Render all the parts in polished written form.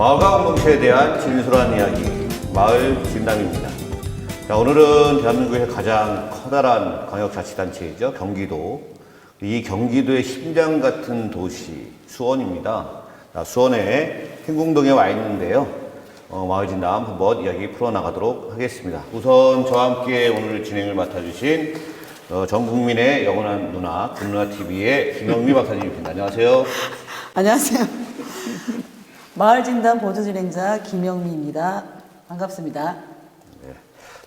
마을과 공동체에 대한 진솔한 이야기, 마을 진담입니다. 자, 오늘은 대한민국의 가장 커다란 광역자치단체이죠. 경기도. 이 경기도의 심장 같은 도시 수원입니다. 자, 수원의 행궁동에 와 있는데요. 마을 진담 한번 이야기 풀어나가도록 하겠습니다. 우선 저와 함께 오늘 진행을 맡아주신 전 국민의 영원한 누나, 굿누나TV의 김영미 박사님입니다. 안녕하세요. 안녕하세요. 마을진담 보조진행자 김영미입니다. 반갑습니다. 네.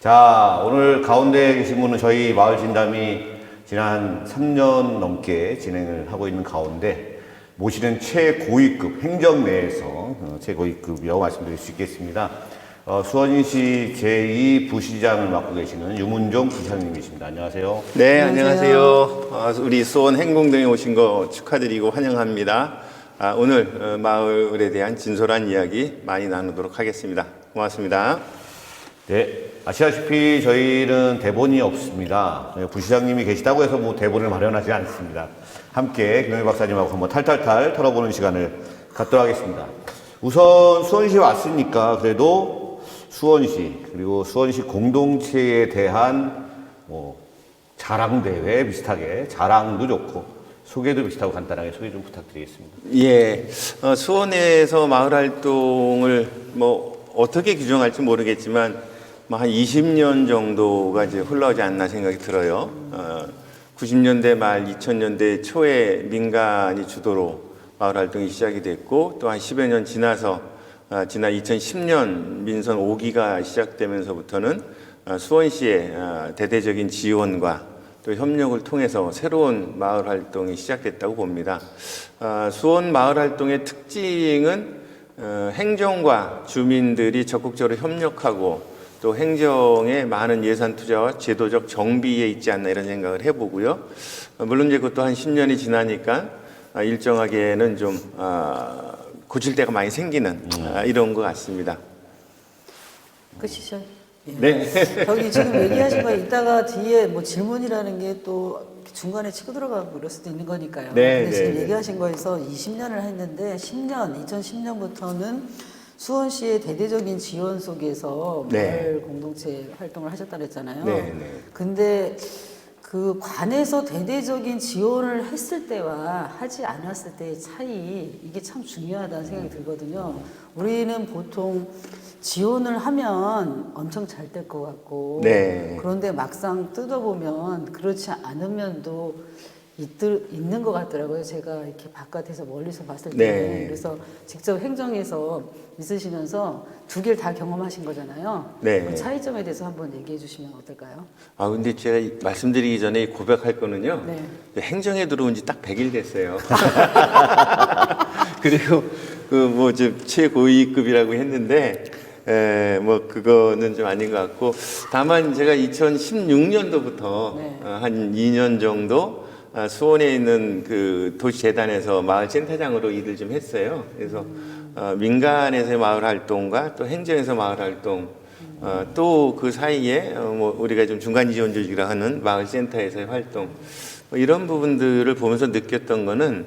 자, 오늘 가운데 계신 분은 저희 마을진담이 지난 3년 넘게 진행을 하고 있는 가운데 모시는 최고위급, 행정 내에서 최고위급이라고 말씀드릴 수 있겠습니다. 수원시 제2부시장을 맡고 계시는 유문종 부시장님이십니다. 안녕하세요. 네, 안녕하세요. 우리 수원 행궁동에 오신 거 축하드리고 환영합니다. 오늘 마을에 대한 진솔한 이야기 많이 나누도록 하겠습니다. 고맙습니다. 네, 아시다시피 저희는 대본이 없습니다. 부시장님이 계시다고 해서 뭐 대본을 마련하지 않습니다. 함께 김영미 박사님하고 한번 탈탈탈 털어보는 시간을 갖도록 하겠습니다. 우선 수원시에 왔으니까 그래도 수원시 그리고 수원시 공동체에 대한 자랑대회 비슷하게 자랑도 좋고 소개도 비슷하고 간단하게 소개 좀 부탁드리겠습니다. 예, 수원에서 마을 활동을 어떻게 규정할지 모르겠지만 한 20년 정도가 이제 흘러오지 않나 생각이 들어요. 90년대 말 2000년대 초에 민간이 주도로 마을 활동이 시작이 됐고 또 한 10여 년 지나서 지난 2010년 민선 5기가 시작되면서부터는 수원시의 대대적인 지원과 또 협력을 통해서 새로운 마을 활동이 시작됐다고 봅니다. 수원 마을 활동의 특징은 행정과 주민들이 적극적으로 협력하고 또 행정에 많은 예산 투자와 제도적 정비에 있지 않나 이런 생각을 해보고요. 물론 이제 그것도 한 10년이 지나니까 일정하게는 좀 고칠 때가 많이 생기는 이런 것 같습니다. 끝이죠? 예. 네. 저기 지금 얘기하신 거 이따가 뒤에 뭐 질문이라는 게 또 중간에 치고 들어가고 이럴 수도 있는 거니까요. 네, 근데 지금 네, 얘기하신 거에서 20년을 했는데 2010년부터는 수원시의 대대적인 지원 속에서 네. 마을 공동체 활동을 하셨다 그랬잖아요. 네, 네. 근데 그 관에서 대대적인 지원을 했을 때와 하지 않았을 때의 차이, 이게 참 중요하다는 생각이 들거든요. 우리는 보통 지원을 하면 엄청 잘 될 것 같고, 네. 그런데 막상 뜯어보면 그렇지 않은 면도 있는 것 같더라고요. 제가 이렇게 바깥에서 멀리서 봤을 때. 네. 그래서 직접 행정에서 있으시면서 두 개를 다 경험하신 거잖아요. 네. 그 차이점에 대해서 한번 얘기해 주시면 어떨까요? 근데 제가 말씀드리기 전에 고백할 거는요. 네. 행정에 들어온 지 딱 100일 됐어요. 그리고 최고위급이라고 했는데, 그거는 좀 아닌 것 같고, 다만 제가 2016년도부터 네. 한 2년 정도 수원에 있는 그 도시재단에서 마을센터장으로 일을 좀 했어요. 그래서 민간에서의 마을 활동과 또 행정에서 마을 활동, 또 그 사이에 우리가 좀 중간 지원 조직이라 하는 마을센터에서의 활동, 이런 부분들을 보면서 느꼈던 거는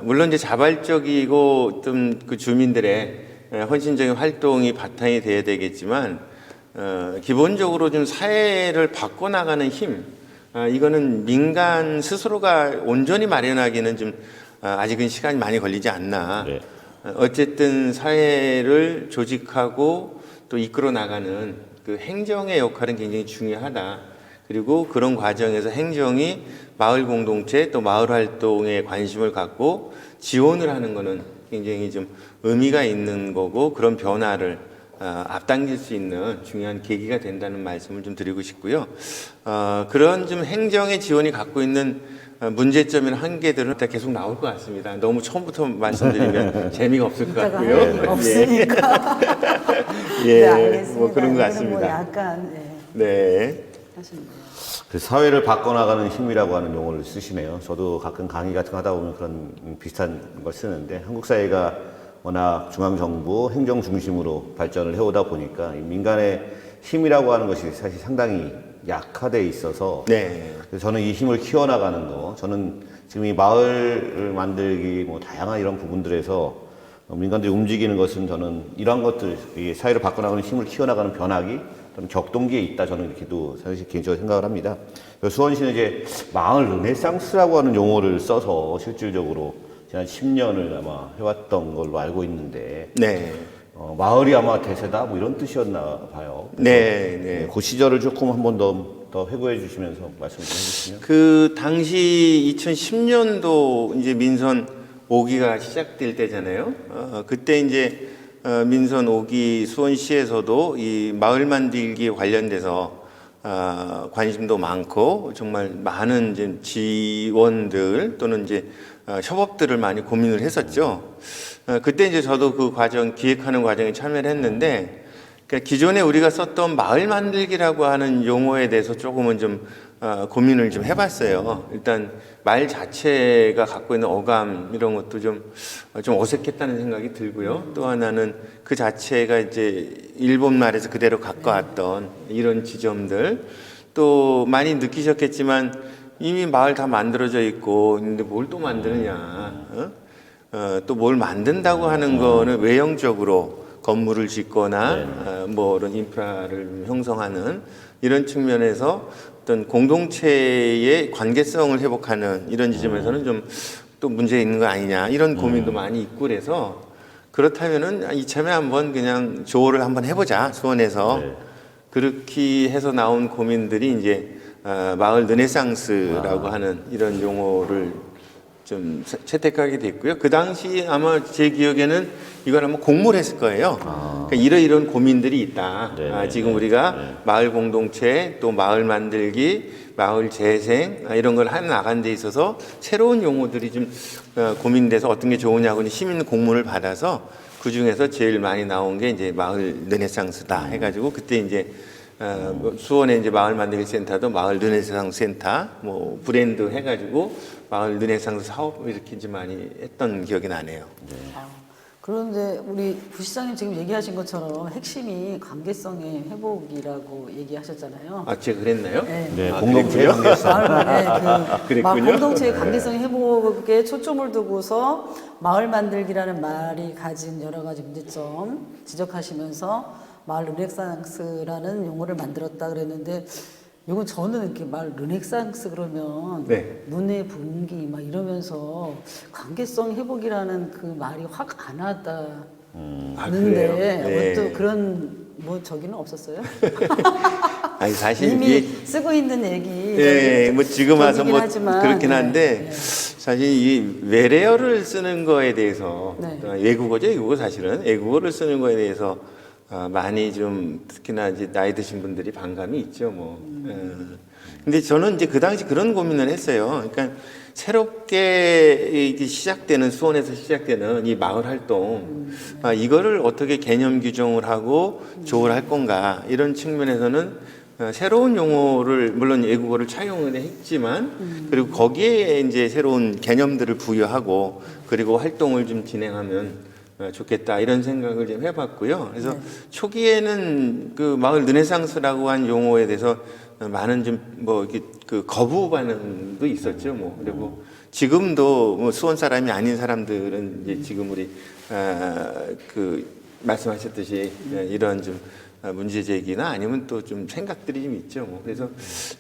물론 이제 자발적이고 좀 그 주민들의 헌신적인 활동이 바탕이 돼야 되겠지만 기본적으로 좀 사회를 바꿔나가는 힘, 이거는 민간 스스로가 온전히 마련하기는 좀 아직은 시간이 많이 걸리지 않나. 네. 어쨌든 사회를 조직하고 또 이끌어 나가는 그 행정의 역할은 굉장히 중요하다. 그리고 그런 과정에서 행정이 마을 공동체 또 마을 활동에 관심을 갖고 지원을 하는 거는 굉장히 좀 의미가 있는 거고 그런 변화를 앞당길 수 있는 중요한 계기가 된다는 말씀을 좀 드리고 싶고요. 그런 좀 행정의 지원이 갖고 있는 문제점이나 한계들은 계속 나올 것 같습니다. 너무 처음부터 말씀드리면 재미가 없을 것 이따가 같고요. 할 얘기가 없으니까. 예, 네, 알겠습니다. 그런 것 뭐 같습니다. 약간 네. 하시네요. 그 사회를 바꿔나가는 힘이라고 하는 용어를 쓰시네요. 저도 가끔 강의 같은 거 하다 보면 그런 비슷한 걸 쓰는데 한국 사회가 워낙 중앙정부 행정 중심으로 발전을 해오다 보니까 이 민간의 힘이라고 하는 것이 사실 상당히 약화돼 있어서 네. 그래서 저는 이 힘을 키워나가는 거, 저는 지금 이 마을을 만들기 뭐 다양한 이런 부분들에서 민간들이 움직이는 것은 저는 이러한 것들, 이 사회를 바꿔나가는 힘을 키워나가는 변화기, 저는 격동기에 있다. 저는 이렇게도 사실 개인적으로 생각을 합니다. 수원시는 이제 마을 르네상스라고 하는 용어를 써서 실질적으로 지난 10년을 아마 해왔던 걸로 알고 있는데, 네. 마을이 아마 대세다 뭐 이런 뜻이었나 봐요. 네, 네. 그 시절을 조금 한 번 더 회고해 주시면서 말씀 좀 해주시면. 그 당시 2010년도 이제 민선 5기가 시작될 때잖아요. 그때 이제 민선 5기 수원시에서도 이 마을 만들기 관련돼서 관심도 많고 정말 많은 이제 지원들 또는 이제 협업들을 많이 고민을 했었죠. 그때 이제 저도 그 과정 기획하는 과정에 참여를 했는데, 그러니까 기존에 우리가 썼던 마을 만들기라고 하는 용어에 대해서 조금은 좀 고민을 좀 해봤어요. 일단 말 자체가 갖고 있는 어감 이런 것도 좀 어색했다는 생각이 들고요. 또 하나는 그 자체가 이제 일본 말에서 그대로 가까웠던 이런 지점들, 또 많이 느끼셨겠지만 이미 마을 다 만들어져 있고 근데 뭘 또 만드느냐, 또 뭘 만든다고 하는 거는 외형적으로 건물을 짓거나 뭐 이런 인프라를 형성하는 이런 측면에서 어떤 공동체의 관계성을 회복하는 이런 지점에서는 좀 또 문제 있는 거 아니냐 이런 고민도 많이 있고 그래서, 그렇다면은 이참에 한번 그냥 조언을 한번 해보자 수원에서. 네. 그렇게 해서 나온 고민들이 이제 마을 르네상스라고 하는 이런 용어를 좀 채택하게 됐고요. 그 당시 아마 제 기억에는 이걸 한번 공모를 했을 거예요. 그러니까 이런 고민들이 있다. 네, 지금 우리가 마을 공동체, 또 마을 만들기, 마을 재생 이런 걸 해 나간 데 있어서 새로운 용어들이 좀 고민돼서 어떤 게 좋으냐고 시민 공문을 받아서 그 중에서 제일 많이 나온 게 이제 마을 르네상스다 해가지고 그때 이제 수원에 이제 마을 만들기 센터도 마을 르네상스 센터 뭐 브랜드 해가지고 마을 르네상스 사업 이렇게 이제 많이 했던 기억이 나네요. 그런데 우리 부시장님 지금 얘기하신 것처럼 핵심이 관계성의 회복이라고 얘기하셨잖아요. 제가 그랬나요? 네. 네, 공동체 관계성. 그랬군요. 공동체의 관계성 회복에 초점을 두고서 마을 만들기라는 말이 가진 여러 가지 문제점 지적하시면서 마을 르네상스라는 용어를 만들었다 그랬는데, 이건 저는 이렇게 말 르네상스 그러면 네. 눈의 분기 막 이러면서 관계성 회복이라는 그 말이 확 안 와닿는데 그래요? 네. 또 그런 뭐 저기는 없었어요? 아니 사실 이미 이게 쓰고 있는 얘기. 예, 뭐 지금 와서 뭐 하지만, 그렇긴 한데 네. 사실 이 외래어를 쓰는 거에 대해서 네. 외국어죠, 외국어 사실은 외국어를 쓰는 거에 대해서 많이 좀 특히나 이제 나이 드신 분들이 반감이 있죠, 뭐. 근데 저는 이제 그 당시 그런 고민을 했어요. 그러니까 새롭게 이게 시작되는 수원에서 시작되는 이 마을 활동, 이거를 어떻게 개념 규정을 하고 조언을 할 건가 이런 측면에서는 새로운 용어를 물론 외국어를 차용을 했지만 그리고 거기에 이제 새로운 개념들을 부여하고 그리고 활동을 좀 진행하면 좋겠다 이런 생각을 좀 해봤고요. 그래서 초기에는 그 마을 르네상스라고 한 용어에 대해서 많은 좀 뭐 이렇게 그 거부 반응도 있었죠. 뭐 그리고 지금도 뭐 수원 사람이 아닌 사람들은 이제 지금 우리 그 말씀하셨듯이 이런 좀 문제 제기나 아니면 또 좀 생각들이 좀 있죠. 뭐 그래서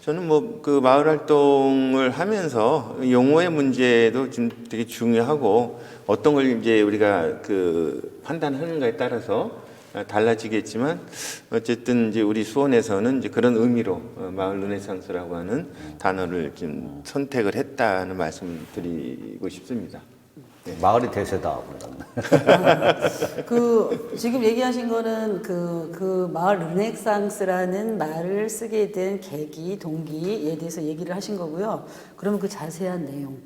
저는 뭐 그 마을 활동을 하면서 용어의 문제도 좀 되게 중요하고 어떤 걸 이제 우리가 그 판단하는가에 따라서 달라지겠지만 어쨌든 이제 우리 수원에서는 이제 그런 의미로 마을 르네상스라고 하는 단어를 좀 선택을 했다는 말씀드리고 싶습니다. 마을이 대세다. 그 지금 얘기하신 거는 그 마을 르네상스라는 말을 쓰게 된 계기, 동기에 대해서 얘기를 하신 거고요. 그러면 그 자세한 내용,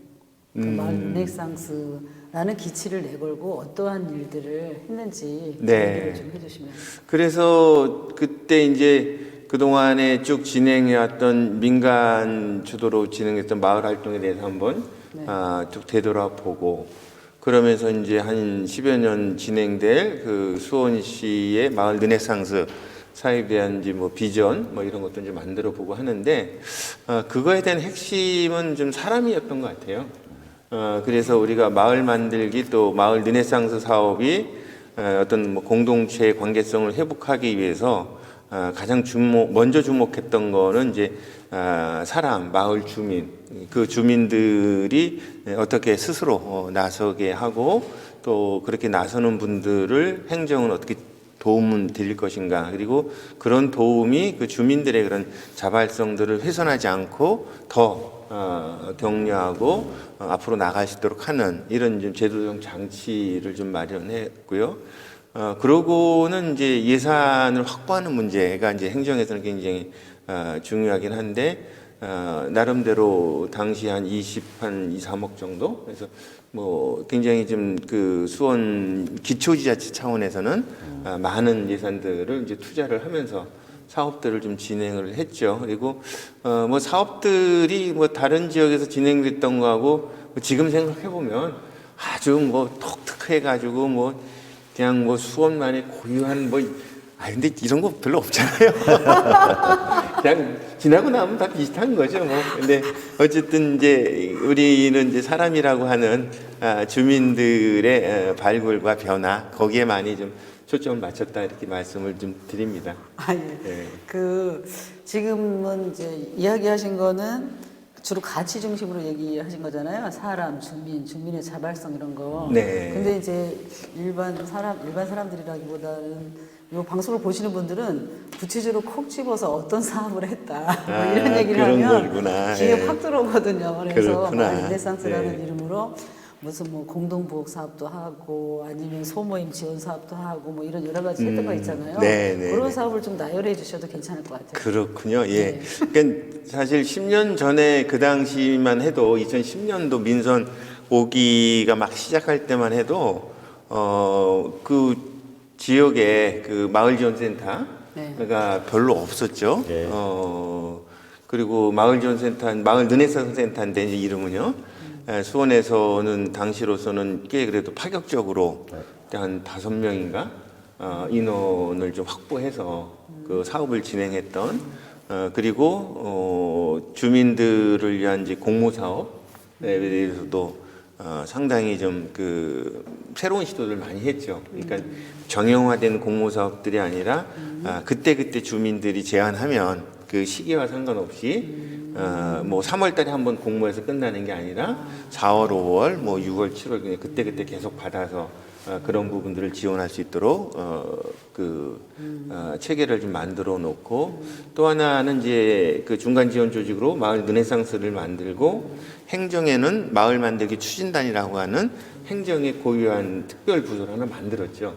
그 마을 르네상스라는 기치를 내걸고 어떠한 일들을 했는지 네. 얘기를 좀 해주시면. 그래서 그때 이제 그동안에 쭉 진행해왔던 민간 주도로 진행했던 마을 활동에 대해서 한번 쭉 되돌아보고 그러면서 이제 한 10여 년 진행될 그 수원시의 마을 르네상스 사회에 대한 이제 뭐 비전 뭐 이런 것도 이제 만들어 보고 하는데 그거에 대한 핵심은 좀 사람이었던 것 같아요. 그래서 우리가 마을 만들기 또 마을 르네상스 사업이 어떤 뭐 공동체 관계성을 회복하기 위해서 가장 먼저 주목했던 거는 이제 사람, 마을 주민, 그 주민들이 어떻게 스스로 나서게 하고 또 그렇게 나서는 분들을 행정은 어떻게 도움을 드릴 것인가, 그리고 그런 도움이 그 주민들의 그런 자발성들을 훼손하지 않고 더 격려하고 앞으로 나갈 수 있도록 하는 이런 좀 제도적 장치를 좀 마련했고요. 그러고는 이제 예산을 확보하는 문제가 이제 행정에서는 굉장히 중요하긴 한데 나름대로 당시 한 2, 3억 정도. 그래서 뭐 굉장히 좀 그 수원 기초지자체 차원에서는 많은 예산들을 이제 투자를 하면서 사업들을 좀 진행을 했죠. 그리고 뭐 사업들이 뭐 다른 지역에서 진행됐던 거하고 지금 생각해 보면 아주 뭐 독특해 가지고 뭐 그냥 뭐 수원만의 고유한 뭐 근데 이런 거 별로 없잖아요. 그냥 지나고 나면 다 비슷한 거죠, 뭐. 근데 어쨌든 이제 우리는 이제 사람이라고 하는 주민들의 발굴과 변화 거기에 많이 좀 초점을 맞췄다 이렇게 말씀을 좀 드립니다. 예. 네. 그 지금은 이제 이야기하신 거는 주로 가치 중심으로 얘기하신 거잖아요. 사람, 주민의 자발성 이런 거. 네. 근데 이제 일반 사람들이라기보다는 이 방송을 보시는 분들은 구체적으로 콕 집어서 어떤 사업을 했다 뭐 이런 얘기를 그런 하면 거구나. 귀에 예. 확 들어오거든요. 그래서 그렇구나. 르네상스라는 네. 이름으로 무슨 뭐 공동부엌 사업도 하고 아니면 소모임 지원 사업도 하고 뭐 이런 여러 가지 혜택가 있잖아요. 네, 네, 그런 네. 사업을 좀 나열해 주셔도 괜찮을 것 같아요. 그렇군요. 예. 네. 그러니까 사실 10년 전에 그 당시만 해도 2010년도 민선 오기가 막 시작할 때만 해도 그 지역에 그 마을지원센터가 네. 별로 없었죠. 네. 그리고 마을지원센터, 마을 르네상스 센터인데 이제 이름은요. 수원에서는 당시로서는 꽤 그래도 파격적으로 한 5명인가 인원을 좀 확보해서 그 사업을 진행했던 그리고 주민들을 위한 이제 공모 사업에 대해서도 상당히 좀 그 새로운 시도를 많이 했죠. 그러니까 정형화된 공모 사업들이 아니라 그때 주민들이 제안하면 그 시기와 상관없이 뭐 3월달에 한번 공모해서 끝나는 게 아니라 4월, 5월, 뭐 6월, 7월 그냥 그때 계속 받아서 그런 부분들을 지원할 수 있도록 체계를 좀 만들어 놓고 또 하나는 이제 그 중간 지원 조직으로 마을 르네상스를 만들고 행정에는 마을 만들기 추진단이라고 하는 행정에 고유한 특별 부서를 하나 만들었죠.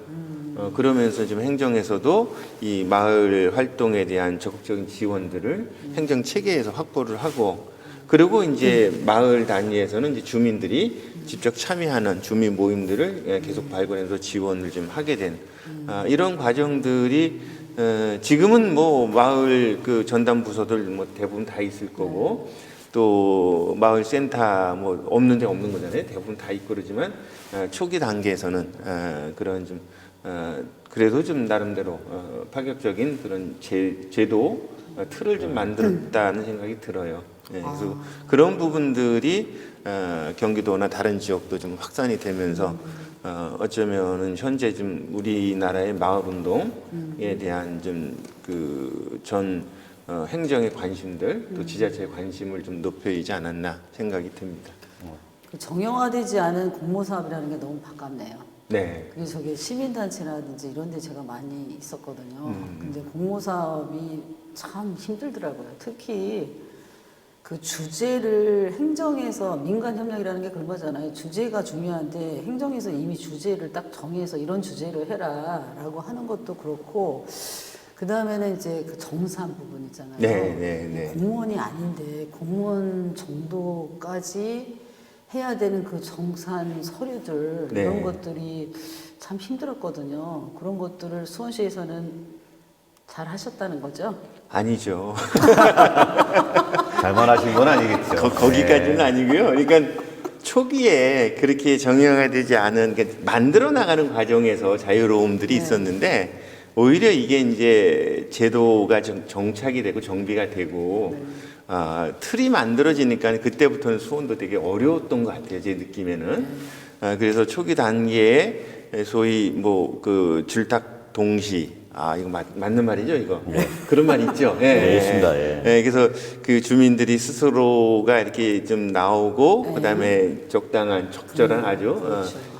그러면서 지금 행정에서도 이 마을 활동에 대한 적극적인 지원들을 행정 체계에서 확보를 하고 그리고 이제 마을 단위에서는 이제 주민들이 직접 참여하는 주민 모임들을 계속 발굴해서 지원을 좀 하게 된 이런 과정들이 지금은 뭐 마을 그 전담 부서들 뭐 대부분 다 있을 거고 또 마을 센터 뭐 없는 데 없는 거잖아요. 대부분 다 있고 그러지만 초기 단계에서는 그런 좀 그래도 좀 나름대로 파격적인 그런 제도 틀을 좀 만들었다는 생각이 들어요. 네, 그래서 그런 부분들이 경기도나 다른 지역도 좀 확산이 되면서 어쩌면은 현재 좀 우리나라의 마을 운동에 대한 좀 그 전 행정의 관심들 또 지자체의 관심을 좀 높여지지 않았나 생각이 듭니다. 그 정형화되지 않은 공모 사업이라는 게 너무 반갑네요. 네. 그게 저게 시민단체라든지 이런 데 제가 많이 있었거든요. 근데 공모 사업이 참 힘들더라고요. 특히 그 주제를 행정에서 민간협력이라는 게 그런 거잖아요. 주제가 중요한데 행정에서 이미 주제를 딱 정해서 이런 주제로 해라 라고 하는 것도 그렇고 그 다음에는 이제 그 정산 부분 있잖아요. 네. 공무원이 아닌데 공무원 정도까지 해야 되는 그 정산 서류들 네. 이런 것들이 참 힘들었거든요. 그런 것들을 수원시에서는 잘 하셨다는 거죠? 아니죠. 잘만 하신 건 아니겠죠. 거기까지는 네. 아니고요. 그러니까 초기에 그렇게 정형화되지 않은 그러니까 만들어 나가는 과정에서 자유로움들이 있었는데 오히려 이게 이제 제도가 정착이 되고 정비가 되고 틀이 만들어지니까 그때부터는 수원도 되게 어려웠던 것 같아요. 제 느낌에는. 그래서 초기 단계에 소위 뭐 그 줄탁 동시 이거 맞는 말이죠, 이거. 그런 말 있죠. 네, 있습니다. 예. 그래서 그 주민들이 스스로가 이렇게 좀 나오고 그다음에 적당한 적절한 아주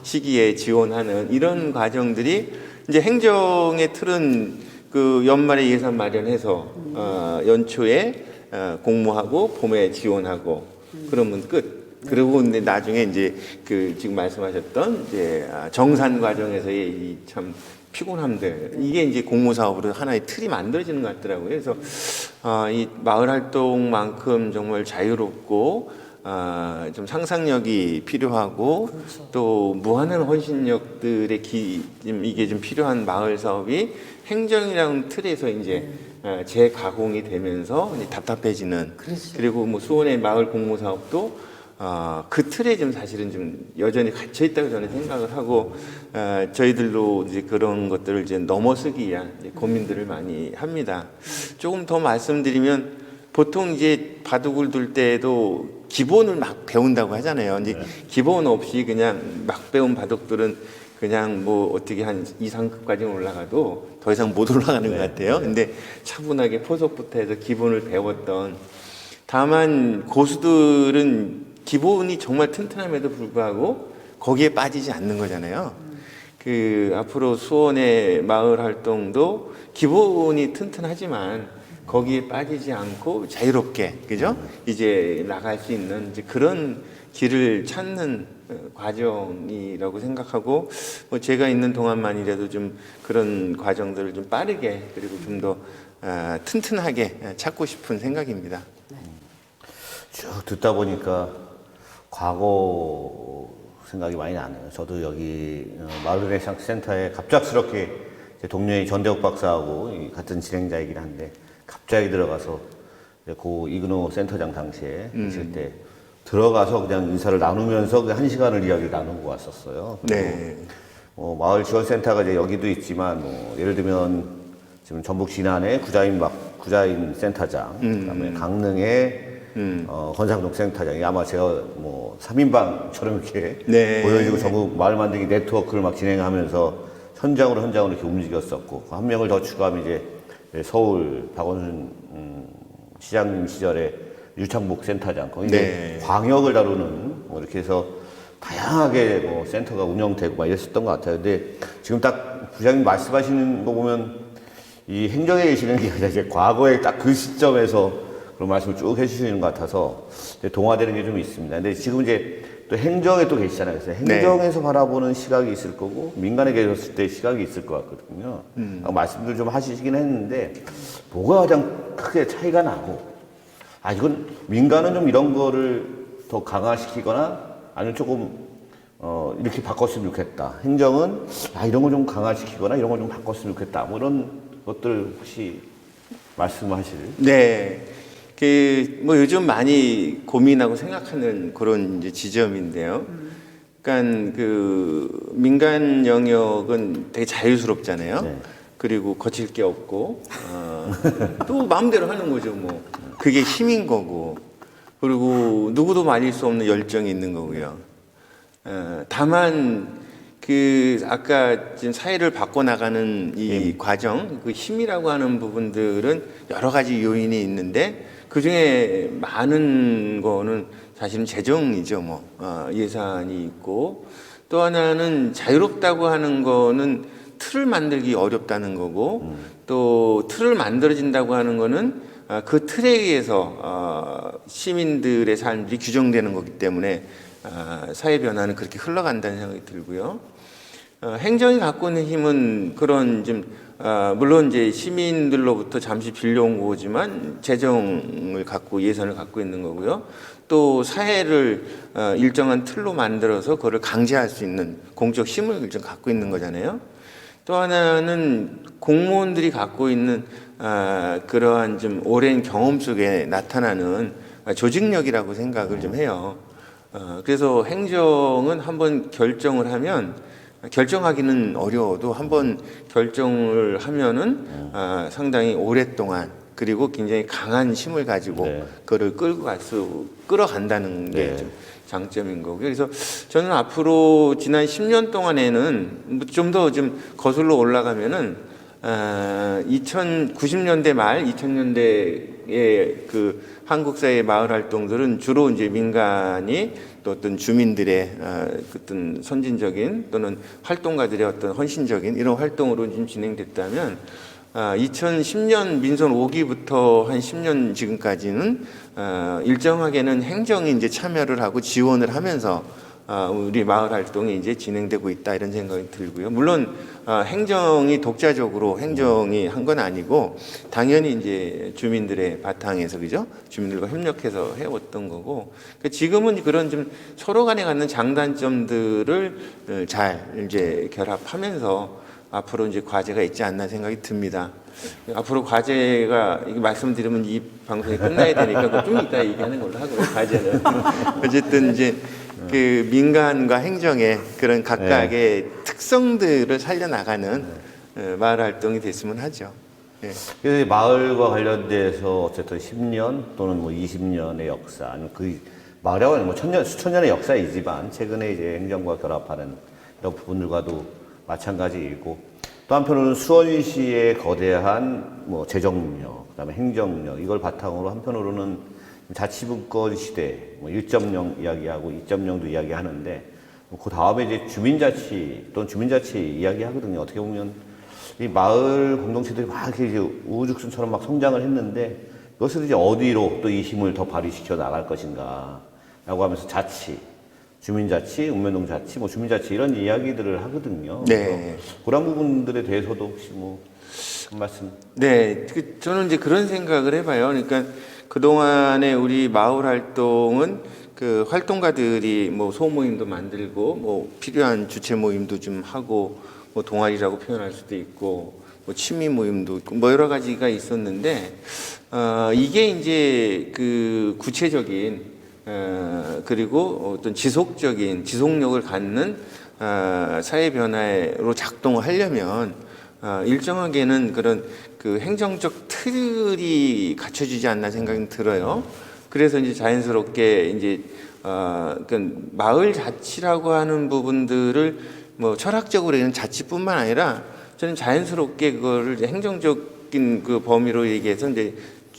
시기에 지원하는 이런 과정들이 이제 행정의 틀은 그 연말에 예산 마련해서 연초에 공모하고 봄에 지원하고 그러면 끝. 그리고 근데 나중에 이제 그 지금 말씀하셨던 이제 정산 과정에서의 이 참 피곤함들 이게 이제 공모 사업으로 하나의 틀이 만들어지는 것 같더라고요. 그래서 이 마을 활동만큼 정말 자유롭고 좀 상상력이 필요하고 그렇죠. 또 무한한 헌신력들의 이게 좀 필요한 마을 사업이 행정이라는 틀에서 이제 재가공이 되면서 이제 답답해지는 그렇죠. 그리고 뭐 수원의 마을 공모 사업도 그 틀에 좀 사실은 좀 여전히 갇혀 있다고 저는 생각을 하고 저희들도 이제 그런 것들을 이제 넘어서기 위한 이제 고민들을 많이 합니다. 조금 더 말씀드리면 보통 이제 바둑을 둘 때도 기본을 막 배운다고 하잖아요. 이제 기본 없이 그냥 막 배운 바둑들은 그냥 뭐 어떻게 한 2, 3급까지 올라가도 더 이상 못 올라가는 것 같아요. 근데 차분하게 포석부터 해서 기본을 배웠던 다만 고수들은 기본이 정말 튼튼함에도 불구하고 거기에 빠지지 않는 거잖아요. 그 앞으로 수원의 마을 활동도 기본이 튼튼하지만 거기에 빠지지 않고 자유롭게 그죠? 이제 나갈 수 있는 이제 그런 길을 찾는 과정이라고 생각하고 뭐 제가 있는 동안만이라도 좀 그런 과정들을 좀 빠르게 그리고 좀 더 튼튼하게 찾고 싶은 생각입니다. 쭉 듣다 보니까 과거 생각이 많이 나네요. 저도 여기 마을레네상스 센터에 갑작스럽게 제 동료인 전대욱 박사하고 같은 진행자이긴 한데 갑자기 들어가서 고 이근호 센터장 당시에 있을 때 들어가서 그냥 인사를 나누면서 그 1시간을 이야기를 나누고 왔었어요. 네. 마을 지원센터가 이제 여기도 있지만 예를 들면 지금 전북 진안에 구자인 센터장, 그다음에 강릉에 건상동 센터장이 아마 제가 뭐 3인방처럼 이렇게 네. 보여지고 전국 마을 만들기 네트워크를 막 진행하면서 현장으로 이렇게 움직였었고 한 명을 더 추가하면 이제 서울 박원순 시장님 시절에 유창복 센터장 거기 이제 광역을 다루는 뭐 이렇게 해서 다양하게 뭐 센터가 운영되고 막 이랬었던 것 같아요. 근데 지금 딱 부장님 말씀하시는 거 보면 이 행정에 계시는 게 아니라 이제 과거에 딱 그 시점에서 그런 말씀을 쭉 해주시는 것 같아서 동화되는 게 좀 있습니다. 근데 지금 이제 또 행정에 또 계시잖아요. 그래서 행정에서 바라보는 시각이 있을 거고 민간에 계셨을 때 시각이 있을 것 같거든요. 말씀들 좀 하시긴 했는데 뭐가 가장 크게 차이가 나고 이건 민간은 좀 이런 거를 더 강화시키거나 아니면 조금 이렇게 바꿨으면 좋겠다. 행정은 이런 걸 좀 강화시키거나 이런 걸 좀 바꿨으면 좋겠다. 뭐 이런 것들 혹시 말씀하실? 네. 뭐 요즘 많이 고민하고 생각하는 그런 이제 지점인데요. 그러니까 그 민간 영역은 되게 자유스럽잖아요. 네. 그리고 거칠 게 없고 또 마음대로 하는 거죠. 뭐 그게 힘인 거고 그리고 누구도 말릴 수 없는 열정이 있는 거고요. 다만 그 아까 지금 사회를 바꿔 나가는 이 과정, 그 힘이라고 하는 부분들은 여러 가지 요인이 있는데 그 중에 많은 거는 사실은 재정이죠. 뭐 예산이 있고 또 하나는 자유롭다고 하는 거는 틀을 만들기 어렵다는 거고 또 틀을 만들어진다고 하는 거는 그 틀에 의해서 시민들의 삶이 규정되는 거기 때문에 사회 변화는 그렇게 흘러간다는 생각이 들고요. 행정이 갖고 있는 힘은 그런 좀 물론 이제 시민들로부터 잠시 빌려온 거지만 재정을 갖고 예산을 갖고 있는 거고요. 또 사회를 일정한 틀로 만들어서 그거를 강제할 수 있는 공적 힘을 좀 갖고 있는 거잖아요. 또 하나는 공무원들이 갖고 있는 그러한 좀 오랜 경험 속에 나타나는 조직력이라고 생각을 좀 해요. 그래서 행정은 한번 결정을 하면 결정하기는 어려워도 한번 결정을 하면은 상당히 오랫동안 그리고 굉장히 강한 힘을 가지고 네. 그거를 끌어간다는 게 네. 좀 장점인 거고요. 그래서 저는 앞으로 지난 10년 동안에는 좀 더 좀 거슬러 올라가면은 2090년대 말 2000년대의 그 한국 사회의 마을 활동들은 주로 이제 민간이 또 어떤 주민들의 어떤 선진적인 또는 활동가들의 어떤 헌신적인 이런 활동으로 좀 진행됐다면 2010년 민선 5기부터 한 10년 지금까지는 일정하게는 행정이 이제 참여를 하고 지원을 하면서 우리 마을 활동이 이제 진행되고 있다 이런 생각이 들고요. 물론 행정이 독자적으로 행정이 한 건 아니고 당연히 이제 주민들의 바탕에서 그죠? 주민들과 협력해서 해왔던 거고 그러니까 지금은 그런 좀 서로 간에 갖는 장단점들을 잘 이제 결합하면서 앞으로 이제 과제가 있지 않나 생각이 듭니다. 앞으로 과제가 이게 말씀드리면 이 방송이 끝나야 되니까 좀 이따 얘기하는 걸로 하고요. 과제는 어쨌든 이제 그 민간과 행정의 그런 각각의 특성들을 살려나가는 마을 활동이 됐으면 하죠. 예. 그래서 마을과 관련돼서 어쨌든 10년 또는 뭐 20년의 역사, 아니면 그 마을이라고 하는 뭐 수천 년의 역사이지만 최근에 이제 행정과 결합하는 이런 부분들과도 마찬가지이고 또 한편으로는 수원시의 거대한 뭐 재정력, 그다음에 행정력 이걸 바탕으로 한편으로는 자치분권 시대, 뭐 1.0 이야기하고 2.0도 이야기하는데 그 다음에 이제 주민자치 또는 주민자치 이야기하거든요. 어떻게 보면 이 마을 공동체들이 막 이렇게 이제 우후죽순처럼 막 성장을 했는데 이것을 이제 어디로 또 이 힘을 더 발휘시켜 나갈 것인가라고 하면서 자치, 주민자치, 읍면동자치, 뭐 주민자치 이런 이야기들을 하거든요. 네. 그런 부분들에 대해서도 혹시 뭐 한 말씀? 네, 저는 이제 그런 생각을 해봐요. 그러니까 그동안에 우리 마을 활동은 그 활동가들이 뭐 소모임도 만들고 뭐 필요한 주체 모임도 좀 하고 뭐 동아리라고 표현할 수도 있고 뭐 취미 모임도 있고 뭐 여러 가지가 있었는데 이게 이제 그 구체적인 그리고 어떤 지속력을 갖는 사회 변화로 작동을 하려면 일정하게는 그런 그 행정적 틀이 갖춰지지 않나 생각이 들어요. 그래서 이제 자연스럽게 이제 그러니까 마을 자치라고 하는 부분들을 뭐 철학적으로는 자치뿐만 아니라 저는 자연스럽게 그거를 이제 행정적인 그 범위로 얘기해서 이제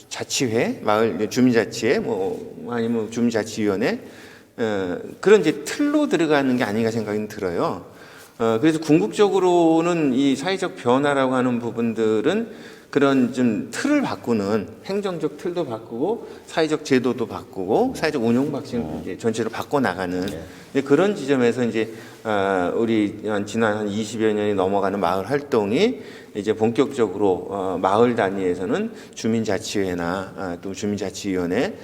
자치회, 마을 주민자치회, 뭐 아니면 주민자치위원회 그런 이제 틀로 들어가는 게 아닌가 생각이 들어요. 그래서 궁극적으로는 이 사회적 변화라고 하는 부분들은 그런 좀 틀을 바꾸는 행정적 틀도 바꾸고 사회적 제도도 바꾸고 사회적 운영 방식을 이제 전체로 바꿔 나가는 그런 지점에서 이제 우리 지난 한 20여 년이 넘어가는 마을 활동이 이제 본격적으로 마을 단위에서는 주민자치회나 또 주민자치위원회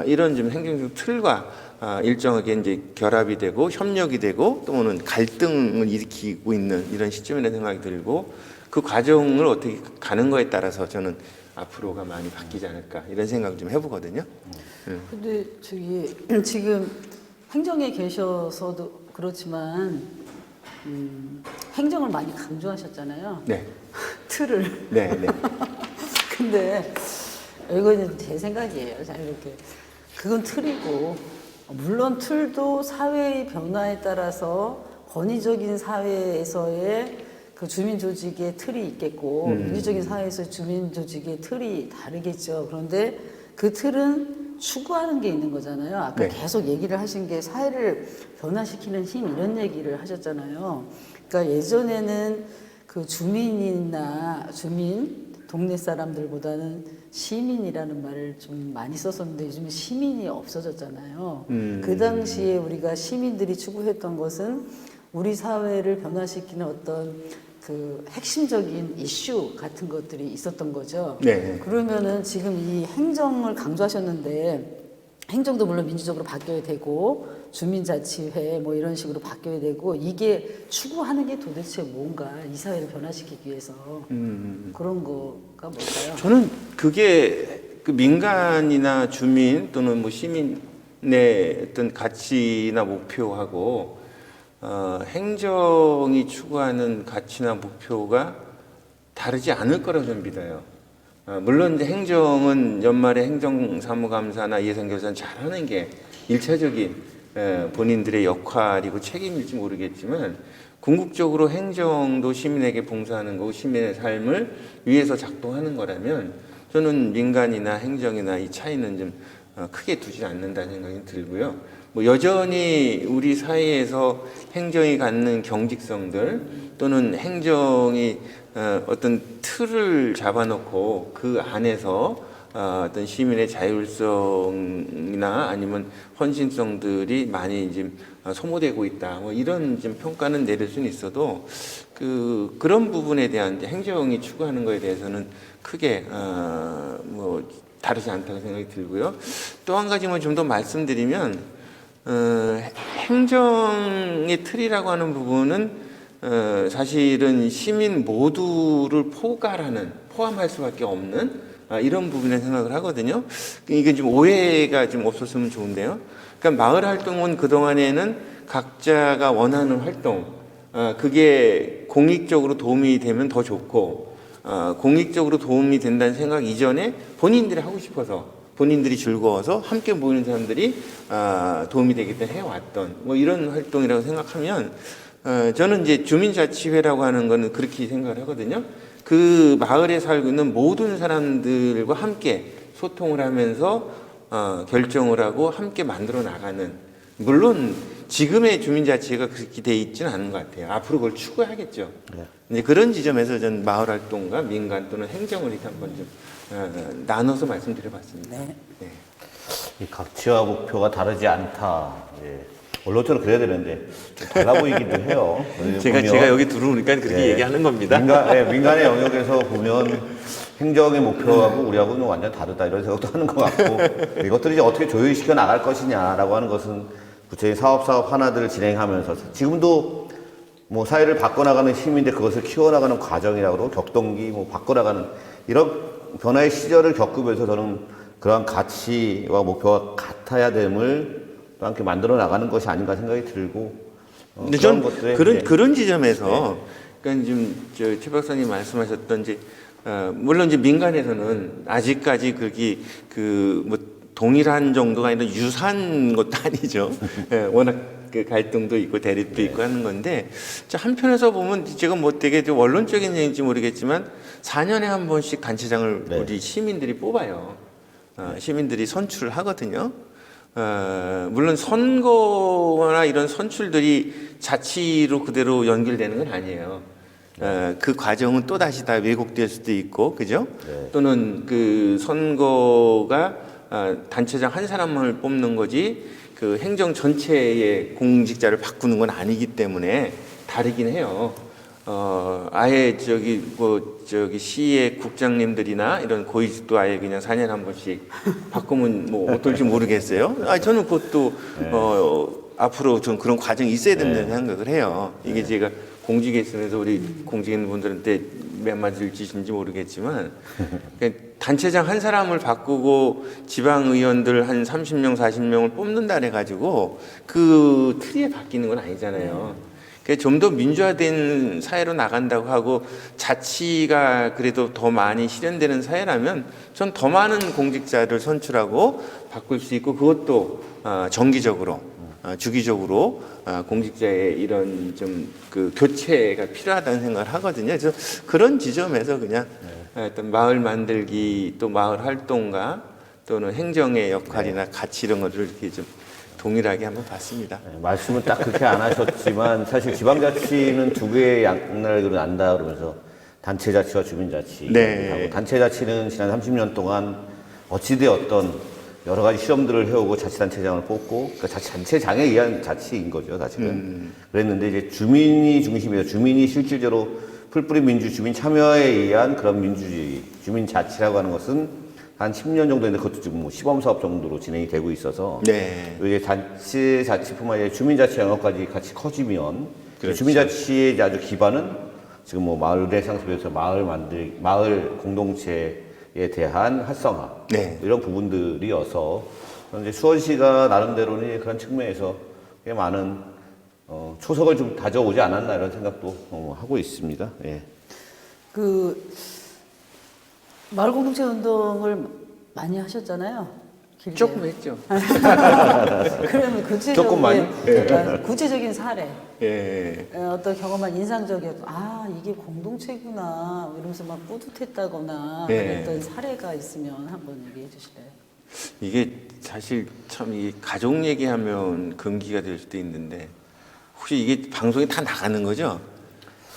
이런 좀 행정적 틀과 일정하게 이제 결합이 되고 협력이 되고 또는 갈등을 일으키고 있는 이런 시점이라는 생각이 들고 그 과정을 어떻게 가는 거에 따라서 저는 앞으로가 많이 바뀌지 않을까 이런 생각을 좀 해보거든요. 근데 저기 지금 행정에 계셔서도 그렇지만 행정을 많이 강조하셨잖아요. 네. 틀을. 네, 네. 근데 이거는 제 생각이에요. 자, 이렇게 그건 틀이고 물론 틀도 사회의 변화에 따라서 권위적인 사회에서의 그 주민 조직의 틀이 있겠고 민주적인 사회에서 주민 조직의 틀이 다르겠죠. 그런데 그 틀은 추구하는 게 있는 거잖아요. 아까 네. 계속 얘기를 하신 게 사회를 변화시키는 힘 이런 얘기를 하셨잖아요. 그러니까 예전에는 그 주민 동네 사람들보다는 시민이라는 말을 좀 많이 썼었는데 요즘에 시민이 없어졌잖아요. 그 당시에 우리가 시민들이 추구했던 것은 우리 사회를 변화시키는 어떤 그 핵심적인 이슈 같은 것들이 있었던 거죠. 네. 그러면은 지금 이 행정을 강조하셨는데 행정도 물론 민주적으로 바뀌어야 되고 주민자치회 뭐 이런 식으로 바뀌어야 되고 이게 추구하는 게 도대체 뭔가 이 사회를 변화시키기 위해서 그런 거가 뭘까요? 저는 그게 그 민간이나 주민 또는 뭐 시민의 어떤 가치나 목표하고 행정이 추구하는 가치나 목표가 다르지 않을 거라고 저는 믿어요. 물론 이제 행정은 연말에 행정사무감사나 예산결산 잘하는 게 일차적인 본인들의 역할이고 책임일지 모르겠지만 궁극적으로 행정도 시민에게 봉사하는 거고 시민의 삶을 위해서 작동하는 거라면 저는 민간이나 행정이나 이 차이는 좀 크게 두지 않는다는 생각이 들고요. 뭐 여전히 우리 사회에서 행정이 갖는 경직성들 또는 행정이 어떤 틀을 잡아놓고 그 안에서 어떤 시민의 자율성이나 아니면 헌신성들이 많이 지금 소모되고 있다. 뭐 이런 좀 평가는 내릴 수는 있어도 그런 부분에 대한 행정이 추구하는 것에 대해서는 크게 뭐 다르지 않다고 생각이 들고요. 또 한 가지만 좀 더 말씀드리면 행정의 틀이라고 하는 부분은 사실은 시민 모두를 포함할 수밖에 없는 이런 부분에 생각을 하거든요. 이게 좀 오해가 좀 없었으면 좋은데요. 그러니까 마을 활동은 그동안에는 각자가 원하는 활동, 그게 공익적으로 도움이 되면 더 좋고, 공익적으로 도움이 된다는 생각 이전에 본인들이 하고 싶어서, 본인들이 즐거워서 함께 모이는 사람들이 도움이 되기 때문에 해왔던 뭐 이런 활동이라고 생각하면 저는 이제 주민자치회라고 하는 거는 그렇게 생각을 하거든요. 그 마을에 살고 있는 모든 사람들과 함께 소통을 하면서 결정을 하고 함께 만들어 나가는, 물론 지금의 주민자치회가 그렇게 돼 있지는 않은 것 같아요. 앞으로 그걸 추구하겠죠. 네. 이제 그런 지점에서 전 마을 활동과 민간 또는 행정을 이렇게 한번 좀 나눠서 말씀드려봤습니다. 네. 네. 이 가치와 목표가 다르지 않다. 예. 원로처럼 그래야 되는데 좀 달라 보이기도 해요. 제가 여기 들어오니까 그렇게 얘기하는 겁니다. 민간의 영역에서 보면 행정의 목표하고 우리하고는 완전 다르다 이런 생각도 하는 것 같고 이것들이 이제 어떻게 조율시켜 나갈 것이냐라고 하는 것은 구체적인 사업 하나들을 진행하면서 지금도 뭐 사회를 바꿔나가는 힘인데 그것을 키워나가는 과정이라고 그러고 격동기 뭐 바꿔나가는 이런 변화의 시절을 겪으면서 저는 그러한 가치와 목표가 같아야 됨을 또 함께 만들어 나가는 것이 아닌가 생각이 들고 근데 전 그런 지점에서 그러니까 지금 최 박사님 말씀하셨던지 물론 이제 민간에서는 아직까지 그렇게 뭐 동일한 정도가 아니라 유사한 것도 아니죠. 워낙 그 갈등도 있고 대립도 있고 하는 건데 한편에서 보면 제가 뭐 되게 좀 원론적인 얘기인지 모르겠지만 4년에 한 번씩 단체장을 우리 시민들이 뽑아요. 시민들이 선출을 하거든요. 물론 선거나 이런 선출들이 자치로 그대로 연결되는 건 아니에요. 그 과정은 또 다시 다 왜곡될 수도 있고, 그죠? 또는 그 선거가 단체장 한 사람을 뽑는 거지, 그 행정 전체의 공직자를 바꾸는 건 아니기 때문에 다르긴 해요. 아예 시의 국장님들이나 이런 고위직도 아예 그냥 4년에 한 번씩 바꾸면 뭐 어떨지 모르겠어요. 저는 그것도 앞으로 좀 그런 과정이 있어야 된다는 생각을 해요. 이게 제가 공직에 있으면서 우리 공직인분들한테 몇 마디를 주신지 모르겠지만 단체장 한 사람을 바꾸고 지방의원들 한 30명, 40명을 뽑는다 해가지고 그 틀이 바뀌는 건 아니잖아요. 좀 더 민주화된 사회로 나간다고 하고 자치가 그래도 더 많이 실현되는 사회라면 전 더 많은 공직자를 선출하고 바꿀 수 있고 그것도 정기적으로 주기적으로 공직자의 이런 좀 그 교체가 필요하다는 생각을 하거든요. 그래서 그런 지점에서 그냥 어떤 마을 만들기 또 마을 활동가 또는 행정의 역할이나 가치 이런 것을 이렇게 좀 동일하게 한번 봤습니다. 말씀은 딱 그렇게 안 하셨지만 사실 지방자치는 두 개의 양날을 난다 그러면서 단체자치와 주민자치 하고 단체자치는 지난 30년 동안 어찌되었던 여러 가지 실험들을 해오고 자치단체장을 뽑고 그러니까 자치단체장에 의한 자치인 거죠 사실은. 그랬는데 이제 주민이 중심이에요. 주민이 실질적으로 풀뿌리 민주 주민 참여에 의한 그런 민주주의 주민자치라고 하는 것은 한 10년 정도 했는데 그것도 지금 뭐 시범사업 정도로 진행이 되고 있어서 이게 단체자치뿐만 아니라 주민자치 영역까지 같이 커지면 주민자치의 아주 기반은 지금 뭐 마을의 상습에서 마을 공동체에 대한 활성화 이런 부분들이어서 이제 수원시가 나름대로는 그런 측면에서 꽤 많은 초석을 좀 다져오지 않았나 이런 생각도 하고 있습니다. 마을 공동체 운동을 많이 하셨잖아요. 길게. 조금 했죠. 그러면 구체적인 조금 많이? 구체적인 사례, 예. 어떤 경험한 인상적이었고 이게 공동체구나 이러면서 막 뿌듯했다거나 네. 그랬던 사례가 있으면 한번 얘기해 주실래요? 이게 사실 참 이 가족 얘기하면 금기가 될 수도 있는데 혹시 이게 방송에 다 나가는 거죠?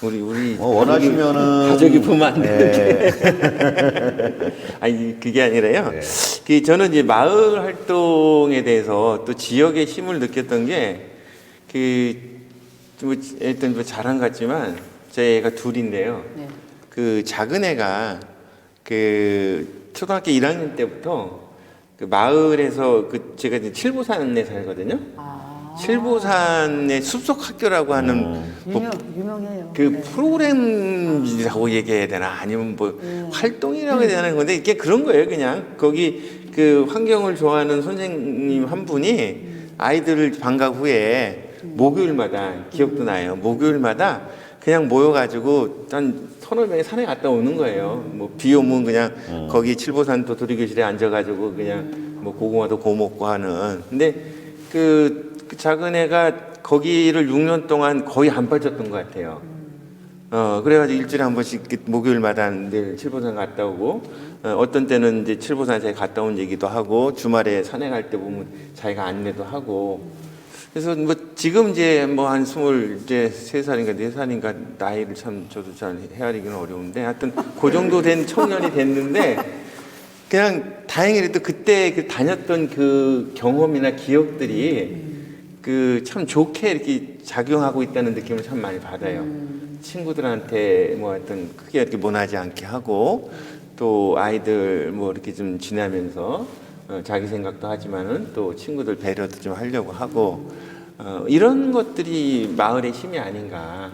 우리 원하시면은 가족이 보면 안 되는데. 아니 그게 아니라요. 네. 저는 이제 마을 활동에 대해서 또 지역의 힘을 느꼈던 게뭐 일단 뭐 자랑 같지만 제 애가 둘인데요. 네. 그 작은 애가 그 초등학교 1학년 때부터 그 마을에서 그 제가 이제 칠보산에 살거든요. 칠보산의 숲속 학교라고 하는 뭐 유명해요. 그 네. 프로그램이라고 얘기해야 되나 아니면 뭐 활동이라고 해야 되는 건데 이게 그런 거예요. 그냥 거기 그 환경을 좋아하는 선생님 한 분이 아이들을 방학 후에 목요일마다 기억도 나요. 목요일마다 그냥 모여가지고 한 서너 명이 산에 갔다 오는 거예요. 뭐 비 오면 그냥 거기 칠보산 도토리교실에 앉아가지고 그냥 뭐 고구마도 구워 먹고 하는. 근데 그 작은 애가 거기를 6년 동안 거의 안 빠졌던 것 같아요. 그래가지고 일주일에 한 번씩 목요일마다 늘 칠보산 갔다 오고, 어떤 때는 이제 칠보산 자기 갔다 온 얘기도 하고, 주말에 산에 갈 때 보면 자기가 안내도 하고. 그래서 뭐 지금 이제 뭐 한 23살인가 4살인가 나이를 참 저도 잘 헤아리기는 어려운데 하여튼 그 정도 된 청년이 됐는데 그냥 다행히도 그때 그 다녔던 그 경험이나 기억들이 그 참 좋게 이렇게 작용하고 있다는 느낌을 참 많이 받아요. 친구들한테 뭐 하여튼 크게 이렇게 모나지 않게 하고 또 아이들 뭐 이렇게 좀 지내면서 자기 생각도 하지만은 또 친구들 배려도 좀 하려고 하고 이런 것들이 마을의 힘이 아닌가.